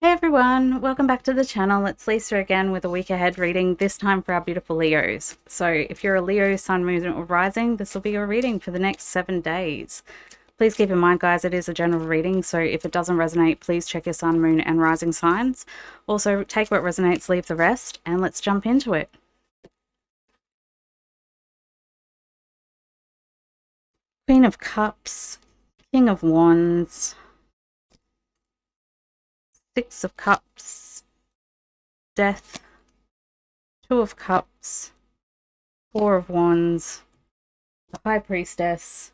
Hey everyone, welcome back to the channel. It's Lisa again with a week ahead reading, this time for our beautiful Leos. So if you're a Leo, Sun, Moon or Rising, this will be your reading for the next 7 days. Please keep in mind, guys, it is a general reading, so if it doesn't resonate, please check your Sun, Moon and Rising signs. Also, take what resonates, leave the rest, and let's jump into it. Queen of Cups, King of Wands, Six of Cups, Death, Two of Cups, Four of Wands, the High Priestess,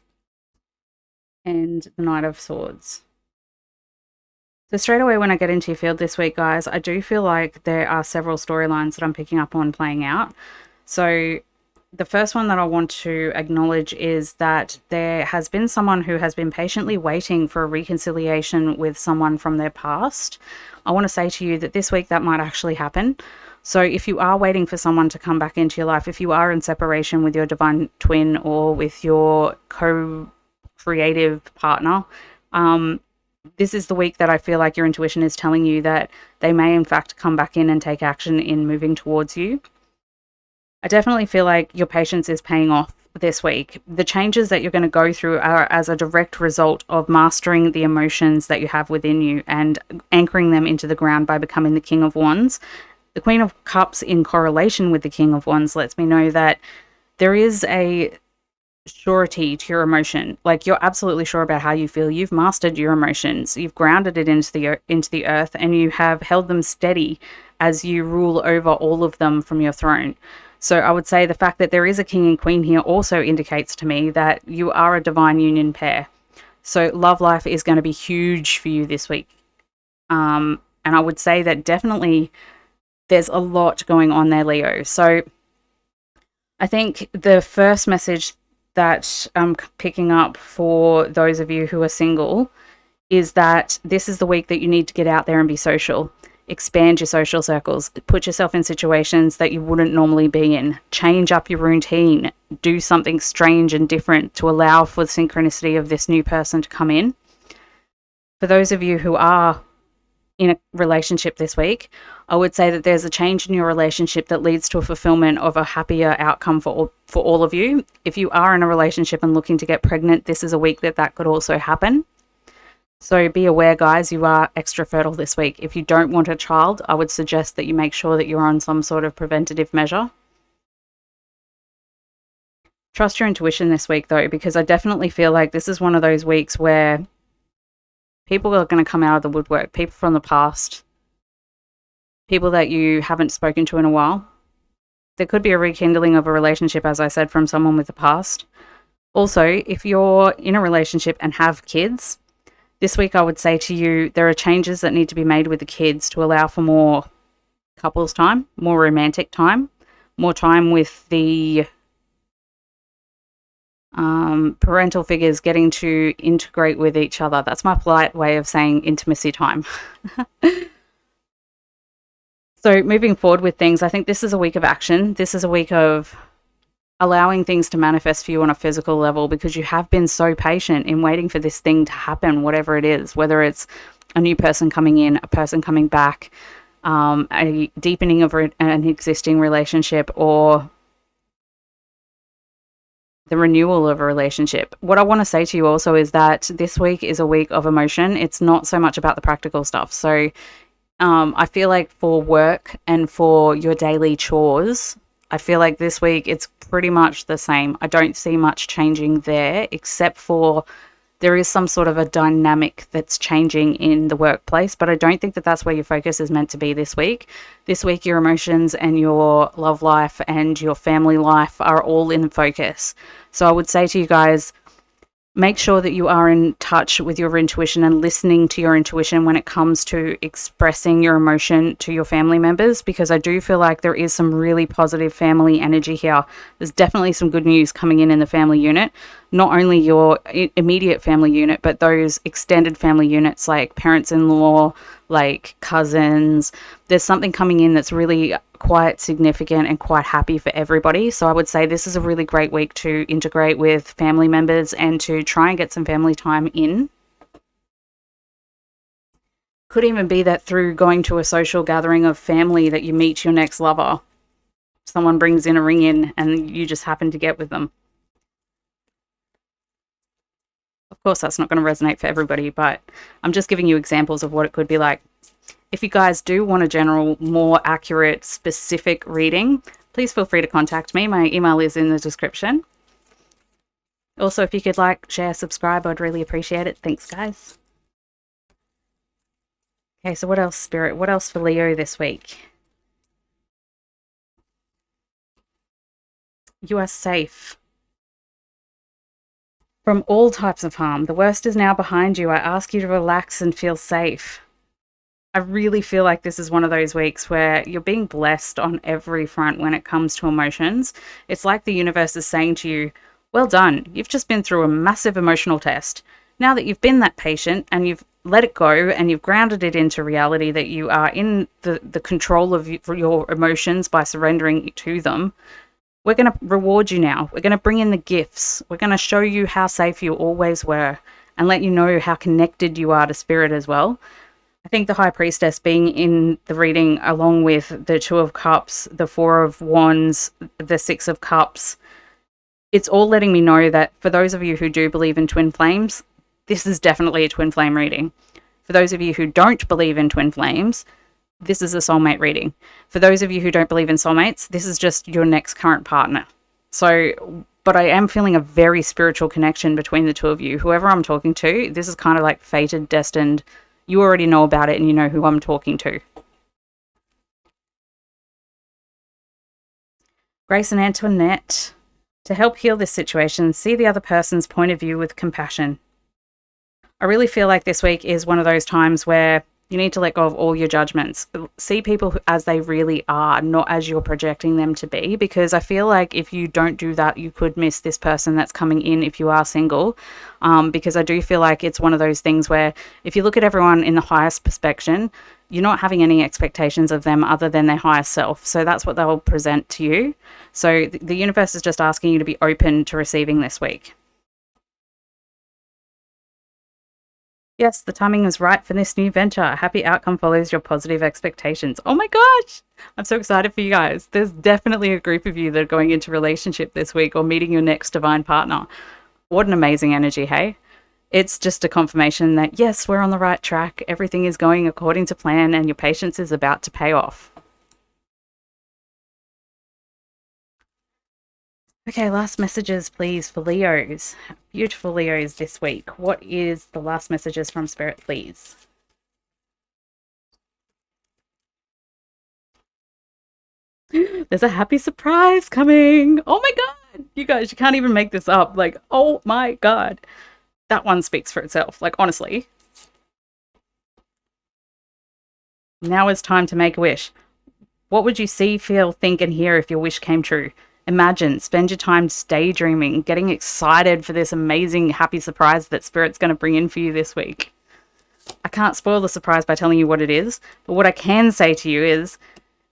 and the Knight of Swords. So straight away when I get into your field this week, guys, I do feel like there are several storylines that I'm picking up on playing out. So the first one that I want to acknowledge is that there has been someone who has been patiently waiting for a reconciliation with someone from their past. I want to say to you that this week that might actually happen. So if you are waiting for someone to come back into your life, if you are in separation with your divine twin or with your co-creative partner, this is the week that I feel like your intuition is telling you that they may in fact come back in and take action in moving towards you. I definitely feel like your patience is paying off this week. The changes that you're going to go through are as a direct result of mastering the emotions that you have within you and anchoring them into the ground by becoming the King of Wands. The Queen of Cups in correlation with the King of Wands lets me know that there is a surety to your emotion. Like, you're absolutely sure about how you feel. You've mastered your emotions. You've grounded it into the earth, and you have held them steady as you rule over all of them from your throne. So I would say the fact that there is a king and queen here also indicates to me that you are a divine union pair. So love life is going to be huge for you this week. And I would say that definitely there's a lot going on there, Leo. So I think the first message that I'm picking up for those of you who are single is that this is the week that you need to get out there and be social. Expand your social circles, put yourself in situations that you wouldn't normally be in, change up your routine, do something strange and different to allow for the synchronicity of this new person to come in. For those of you who are in a relationship this week, I would say that there's a change in your relationship that leads to a fulfillment of a happier outcome for all of you. If you are in a relationship and looking to get pregnant, this is a week that could also happen. So be aware, guys, you are extra fertile this week. If you don't want a child, I would suggest that you make sure that you're on some sort of preventative measure. Trust your intuition this week, though, because I definitely feel like this is one of those weeks where people are going to come out of the woodwork. People from the past, people that you haven't spoken to in a while. There could be a rekindling of a relationship, as I said, from someone with the past. Also, if you're in a relationship and have kids, this week I would say to you, there are changes that need to be made with the kids to allow for more couples time, more romantic time, more time with the parental figures getting to integrate with each other. That's my polite way of saying intimacy time. So moving forward with things, I think this is a week of action. This is a week of allowing things to manifest for you on a physical level, because you have been so patient in waiting for this thing to happen, whatever it is, whether it's a new person coming in, a person coming back, a deepening of an existing relationship, or the renewal of a relationship. What I want to say to you also is that this week is a week of emotion. It's not so much about the practical stuff. So I feel like for work and for your daily chores, I feel like this week it's pretty much the same. I don't see much changing there, except for there is some sort of a dynamic that's changing in the workplace, but I don't think that that's where your focus is meant to be this week. This week, your emotions and your love life and your family life are all in focus. So I would say to you guys, make sure that you are in touch with your intuition and listening to your intuition when it comes to expressing your emotion to your family members, because I do feel like there is some really positive family energy here. There's definitely some good news coming in the family unit, not only your immediate family unit, but those extended family units like parents-in-law, like cousins. There's something coming in that's really quite significant and quite happy for everybody. So I would say this is a really great week to integrate with family members and to try and get some family time in. Could even be that through going to a social gathering of family that you meet your next lover. Someone brings in a ring in and you just happen to get with them. Of course, that's not going to resonate for everybody, but I'm just giving you examples of what it could be like. If you guys do want a general, more accurate, specific reading, please feel free to contact me. My email is in the description. Also, if you could like, share, subscribe, I'd really appreciate it. Thanks, guys. Okay, so what else, Spirit? What else for Leo this week? You are safe from all types of harm. The worst is now behind you. I ask you to relax and feel safe. I really feel like this is one of those weeks where you're being blessed on every front when it comes to emotions. It's like the universe is saying to you, well done. You've just been through a massive emotional test. Now that you've been that patient and you've let it go and you've grounded it into reality that you are in the control of your emotions by surrendering to them, we're going to reward you now. We're going to bring in the gifts. We're going to show you how safe you always were and let you know how connected you are to spirit as well. I think the High Priestess being in the reading along with the Two of Cups, the Four of Wands, the Six of Cups, it's all letting me know that for those of you who do believe in twin flames, this is definitely a twin flame reading. For those of you who don't believe in twin flames, this is a soulmate reading. For those of you who don't believe in soulmates, this is just your next current partner. So, but I am feeling a very spiritual connection between the two of you. Whoever I'm talking to, this is kind of like fated, destined. You already know about it and you know who I'm talking to. Grace and Antoinette, to help heal this situation, see the other person's point of view with compassion. I really feel like this week is one of those times where you need to let go of all your judgments. See people as they really are, not as you're projecting them to be, because I feel like if you don't do that, you could miss this person that's coming in if you are single, because I do feel like it's one of those things where if you look at everyone in the highest perspective, you're not having any expectations of them other than their higher self. So that's what they'll present to you. So the universe is just asking you to be open to receiving this week. Yes, the timing is right for this new venture. A happy outcome follows your positive expectations. Oh my gosh! I'm so excited for you guys. There's definitely a group of you that are going into relationship this week or meeting your next divine partner. What an amazing energy, hey? It's just a confirmation that, yes, we're on the right track. Everything is going according to plan and your patience is about to pay off. Okay, last messages, please, for Leos. Beautiful Leos this week. What is the last messages from Spirit, please? There's a happy surprise coming. Oh my God. You guys, you can't even make this up. Like, oh my God. That one speaks for itself. Like, honestly. Now is time to make a wish. What would you see, feel, think, and hear if your wish came true? Imagine, spend your time daydreaming, getting excited for this amazing, happy surprise that Spirit's going to bring in for you this week. I can't spoil the surprise by telling you what it is, but what I can say to you is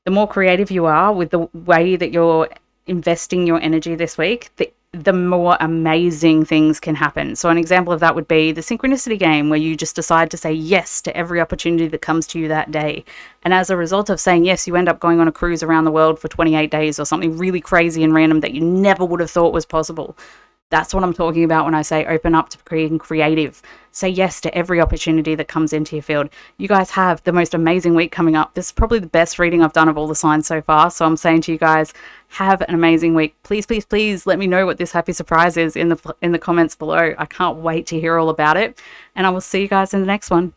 the more creative you are with the way that you're investing your energy this week, the more amazing things can happen. So an example of that would be the synchronicity game, where you just decide to say yes to every opportunity that comes to you that day. And as a result of saying yes, you end up going on a cruise around the world for 28 days or something really crazy and random that you never would have thought was possible. That's what I'm talking about when I say open up to being creative. Say yes to every opportunity that comes into your field. You guys have the most amazing week coming up. This is probably the best reading I've done of all the signs so far. So I'm saying to you guys, have an amazing week. Please, please, please let me know what this happy surprise is in the comments below. I can't wait to hear all about it. And I will see you guys in the next one.